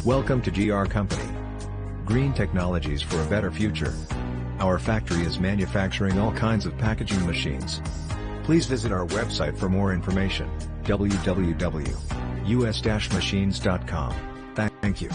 Welcome to GR Company. Green technologies for a better future. Our factory is manufacturing all kinds of packaging machines. Please visit our website for more information, www.us-machines.com. Thank you.